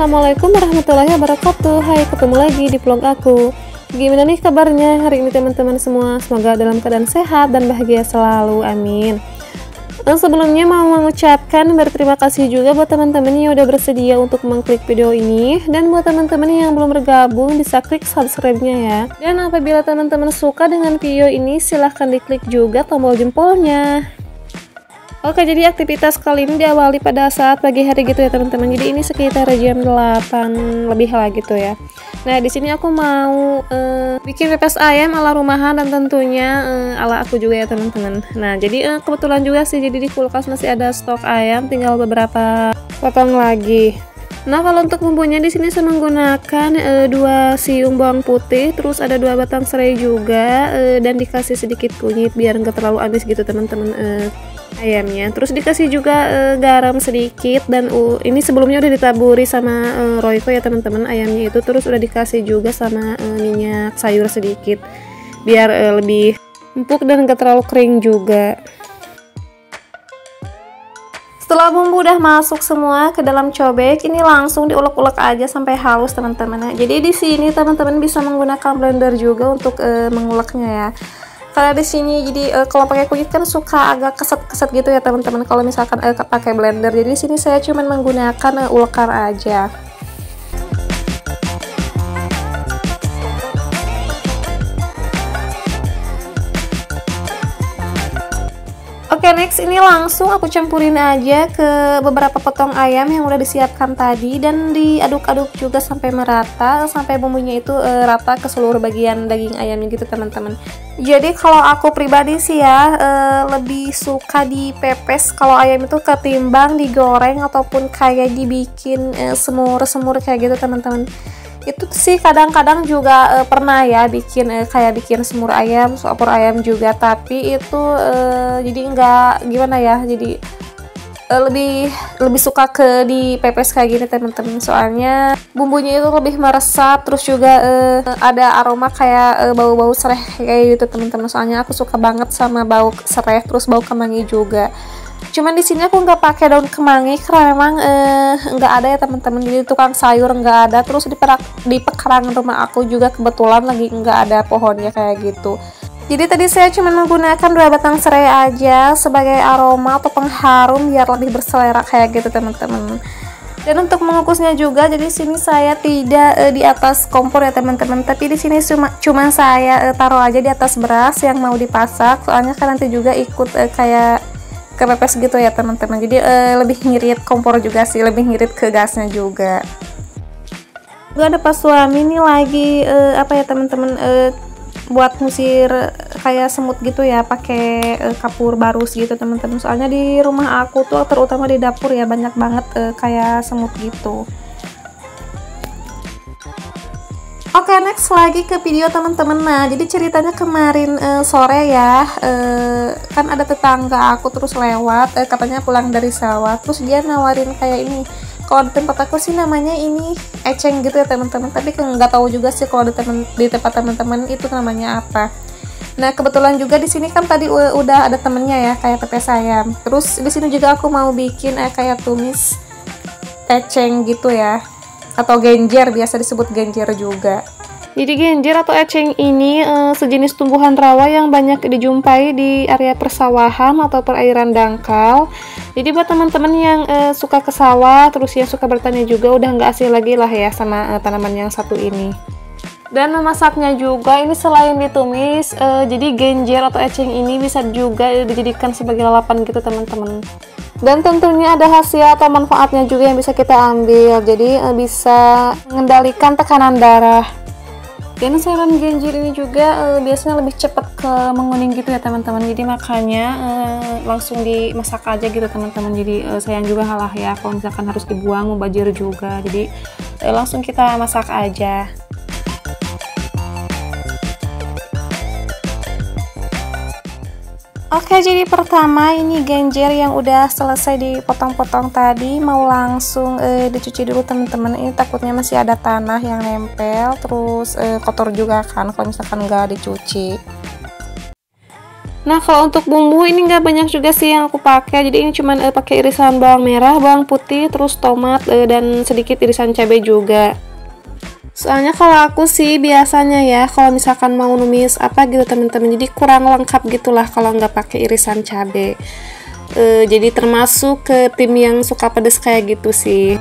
Assalamualaikum warahmatullahi wabarakatuh. Hai, ketemu lagi di vlog aku. Gimana nih kabarnya hari ini teman-teman semua? Semoga dalam keadaan sehat dan bahagia selalu, amin. Sebelumnya mau mengucapkan berterima kasih juga buat teman-teman yang udah bersedia untuk mengklik video ini. Dan buat teman-teman yang belum bergabung bisa klik subscribe-nya ya. Dan apabila teman-teman suka dengan video ini silahkan diklik juga tombol jempolnya. Oke, jadi aktivitas kali ini diawali pada saat pagi hari gitu ya teman-teman. Jadi ini sekitar jam 8 lebih lah gitu ya. Nah, di sini aku mau bikin pepes ayam ala rumahan dan tentunya ala aku juga ya teman-teman. Nah, jadi kebetulan juga sih jadi di kulkas masih ada stok ayam, tinggal beberapa potong lagi. Nah, kalau untuk bumbunya di sini saya menggunakan 2 siung bawang putih, terus ada 2 batang serai juga dan dikasih sedikit kunyit biar enggak terlalu amis gitu teman-teman ayamnya. Terus dikasih juga garam sedikit dan ini sebelumnya udah ditaburi sama Royco ya teman-teman ayamnya itu, terus udah dikasih juga sama minyak sayur sedikit biar lebih empuk dan enggak terlalu kering juga. Setelah bumbu udah masuk semua ke dalam cobek, ini langsung diulek-ulek aja sampai halus teman-teman. Jadi di sini teman-teman bisa menggunakan blender juga untuk menguleknya ya. Karena di sini jadi kalau pakai kunyit kan suka agak keset-keset gitu ya teman-teman. Kalau misalkan pakai blender, jadi di sini saya cuman menggunakan ulekan aja. Oke, next ini langsung aku campurin aja ke beberapa potong ayam yang udah disiapkan tadi dan diaduk-aduk juga sampai merata, sampai bumbunya itu rata ke seluruh bagian daging ayamnya gitu teman-teman. Jadi kalau aku pribadi sih ya lebih suka dipepes kalau ayam itu ketimbang digoreng ataupun kayak dibikin semur-semur kayak gitu teman-teman. Itu sih kadang-kadang juga pernah ya bikin kayak bikin semur ayam, opor ayam juga, tapi itu jadi enggak gimana ya, jadi lebih suka ke dipepes kayak gini teman-teman, soalnya bumbunya itu lebih meresap, terus juga ada aroma kayak bau-bau sereh kayak gitu teman-teman. Soalnya aku suka banget sama bau sereh, terus bau kemangi juga. Cuman di sini aku nggak pakai daun kemangi karena memang nggak ada ya teman-teman. Jadi tukang sayur nggak ada. Terus di pekarangan rumah aku juga kebetulan lagi nggak ada pohonnya kayak gitu. Jadi tadi saya cuma menggunakan 2 batang serai aja sebagai aroma atau pengharum biar lebih berselera kayak gitu teman-teman. Dan untuk mengukusnya juga, jadi sini saya tidak di atas kompor ya teman-teman, tapi di sini cuma saya taruh aja di atas beras yang mau dipasak. Soalnya kan nanti juga ikut kayak kepepes gitu ya teman-teman. Jadi lebih ngirit kompor juga sih, lebih ngirit ke gasnya juga. Gue ada pas suami nih lagi apa ya teman-teman, buat ngusir kayak semut gitu ya pakai kapur barus gitu teman-teman. Soalnya di rumah aku tuh terutama di dapur ya banyak banget kayak semut gitu. Oke, next lagi ke video teman-teman. Nah, jadi ceritanya kemarin sore ya, kan ada tetangga aku terus lewat, katanya pulang dari sawah, terus dia nawarin kayak ini. Kalau di tempat aku sih namanya ini eceng gitu ya teman-teman, tapi nggak tahu juga sih kalau di tempat teman-teman itu namanya apa. Nah, kebetulan juga di sini kan tadi udah ada temennya ya kayak pepes ayam. Terus di sini juga aku mau bikin kayak tumis eceng gitu ya, atau genjer, biasa disebut genjer juga. Jadi genjer atau eceng ini sejenis tumbuhan rawa yang banyak dijumpai di area persawahan atau perairan dangkal. Jadi buat teman-teman yang suka ke sawah, terus yang suka bertani juga udah nggak asing lagi lah ya sama tanaman yang satu ini. Dan memasaknya juga ini selain ditumis, jadi genjer atau eceng ini bisa juga dijadikan sebagai lalapan gitu teman-teman. Dan tentunya ada khasiat atau manfaatnya juga yang bisa kita ambil, jadi bisa mengendalikan tekanan darah. Dan sayuran genjer ini juga biasanya lebih cepat ke menguning gitu ya teman-teman, jadi makanya langsung dimasak aja gitu teman-teman. Jadi sayang juga halah ya kalau misalkan harus dibuang, mubazir juga, jadi langsung kita masak aja. Oke, jadi pertama ini genjer yang udah selesai dipotong-potong tadi mau langsung dicuci dulu teman-teman. Ini takutnya masih ada tanah yang nempel, terus kotor juga kan kalau misalkan nggak dicuci. Nah, kalau untuk bumbu ini nggak banyak juga sih yang aku pakai. Jadi ini cuman pakai irisan bawang merah, bawang putih, terus tomat dan sedikit irisan cabai juga. Soalnya kalau aku sih biasanya ya kalau misalkan mau numis apa gitu teman-teman, jadi kurang lengkap gitulah kalau nggak pakai irisan cabai. Jadi termasuk ke tim yang suka pedes kayak gitu sih.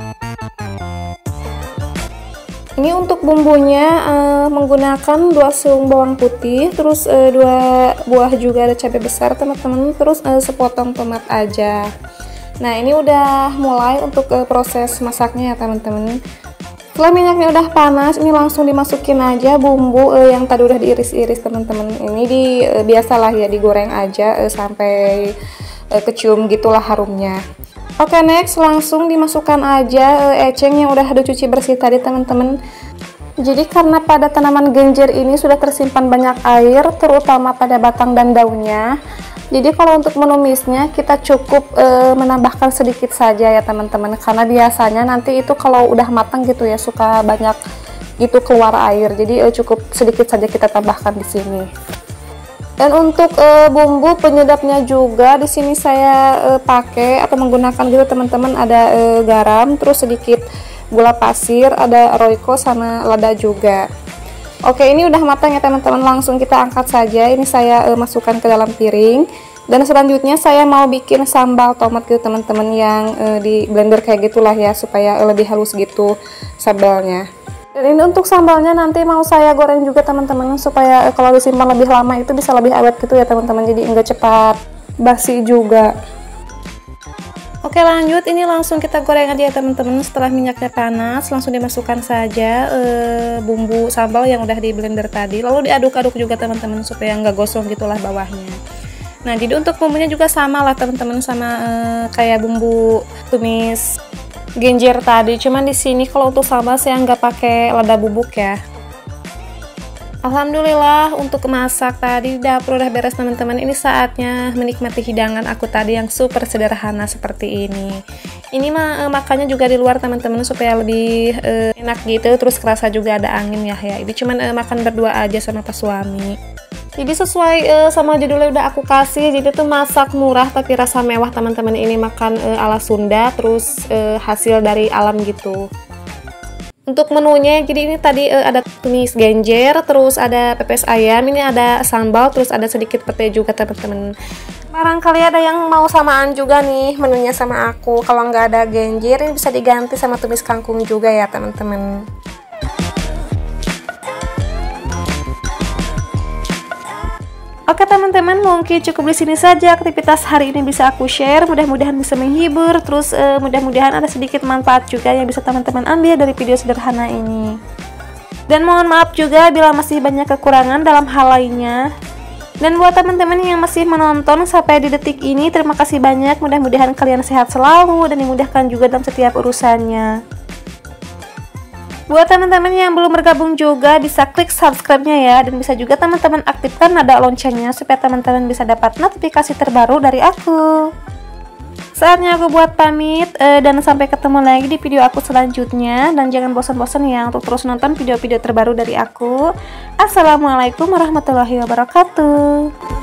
Ini untuk bumbunya menggunakan 2 siung bawang putih, terus 2 buah juga ada cabai besar teman-teman, terus sepotong tomat aja. Nah ini udah mulai untuk proses masaknya ya teman-teman. Setelah minyaknya udah panas, ini langsung dimasukin aja bumbu yang tadi udah diiris-iris teman-teman. Ini biasalah ya digoreng aja sampai kecium gitulah harumnya. Oke, next langsung dimasukkan aja eceng yang udah dicuci bersih tadi teman-teman. Jadi karena pada tanaman genjer ini sudah tersimpan banyak air, terutama pada batang dan daunnya. Jadi kalau untuk menumisnya kita cukup menambahkan sedikit saja ya teman-teman, karena biasanya nanti itu kalau udah matang gitu ya suka banyak gitu keluar air. Jadi cukup sedikit saja kita tambahkan di sini. Dan untuk bumbu penyedapnya juga di sini saya pakai atau menggunakan gitu teman-teman, ada garam, terus sedikit gula pasir, ada royco sama lada juga. Oke, ini udah matang ya teman-teman, langsung kita angkat saja. Ini saya masukkan ke dalam piring. Dan selanjutnya saya mau bikin sambal tomat gitu teman-teman, yang di blender kayak gitulah ya, supaya lebih halus gitu sambalnya. Dan ini untuk sambalnya nanti mau saya goreng juga teman-teman, supaya kalau disimpan lebih lama itu bisa lebih awet gitu ya teman-teman, jadi enggak cepat basi juga. Oke lanjut, ini langsung kita goreng aja ya teman-teman. Setelah minyaknya panas langsung dimasukkan saja bumbu sambal yang udah di blender tadi, lalu diaduk-aduk juga teman-teman supaya nggak gosong gitulah bawahnya. Nah jadi untuk bumbunya juga sama lah teman-teman, sama kayak bumbu tumis genjer tadi, cuman di sini kalau untuk sambal saya nggak pakai lada bubuk ya. Alhamdulillah untuk masak tadi dapur udah beres teman-teman. Ini saatnya menikmati hidangan aku tadi yang super sederhana seperti ini. Ini mah makannya juga di luar teman-teman supaya lebih enak gitu, terus kerasa juga ada angin ya. Ini cuman makan berdua aja sama pas suami. Jadi sesuai sama judulnya udah aku kasih, jadi tuh masak murah tapi rasa mewah teman-teman. Ini makan ala Sunda, terus hasil dari alam gitu. Untuk menunya, jadi ini tadi ada tumis genjer, terus ada pepes ayam, ini ada sambal, terus ada sedikit pete juga teman-teman. Barangkali ada yang mau samaan juga nih menunya sama aku. Kalau nggak ada genjer, ini bisa diganti sama tumis kangkung juga ya teman-teman. Oke teman-teman, mungkin cukup di sini saja aktivitas hari ini bisa aku share. Mudah-mudahan bisa menghibur, terus mudah-mudahan ada sedikit manfaat juga yang bisa teman-teman ambil dari video sederhana ini. Dan mohon maaf juga bila masih banyak kekurangan dalam hal lainnya. Dan buat teman-teman yang masih menonton sampai di detik ini, terima kasih banyak. Mudah-mudahan kalian sehat selalu dan dimudahkan juga dalam setiap urusannya. Buat teman-teman yang belum bergabung juga bisa klik subscribe-nya ya, dan bisa juga teman-teman aktifkan nada loncengnya supaya teman-teman bisa dapat notifikasi terbaru dari aku. Saatnya aku buat pamit dan sampai ketemu lagi di video aku selanjutnya, dan jangan bosan-bosan ya untuk terus nonton video-video terbaru dari aku. Assalamualaikum warahmatullahi wabarakatuh.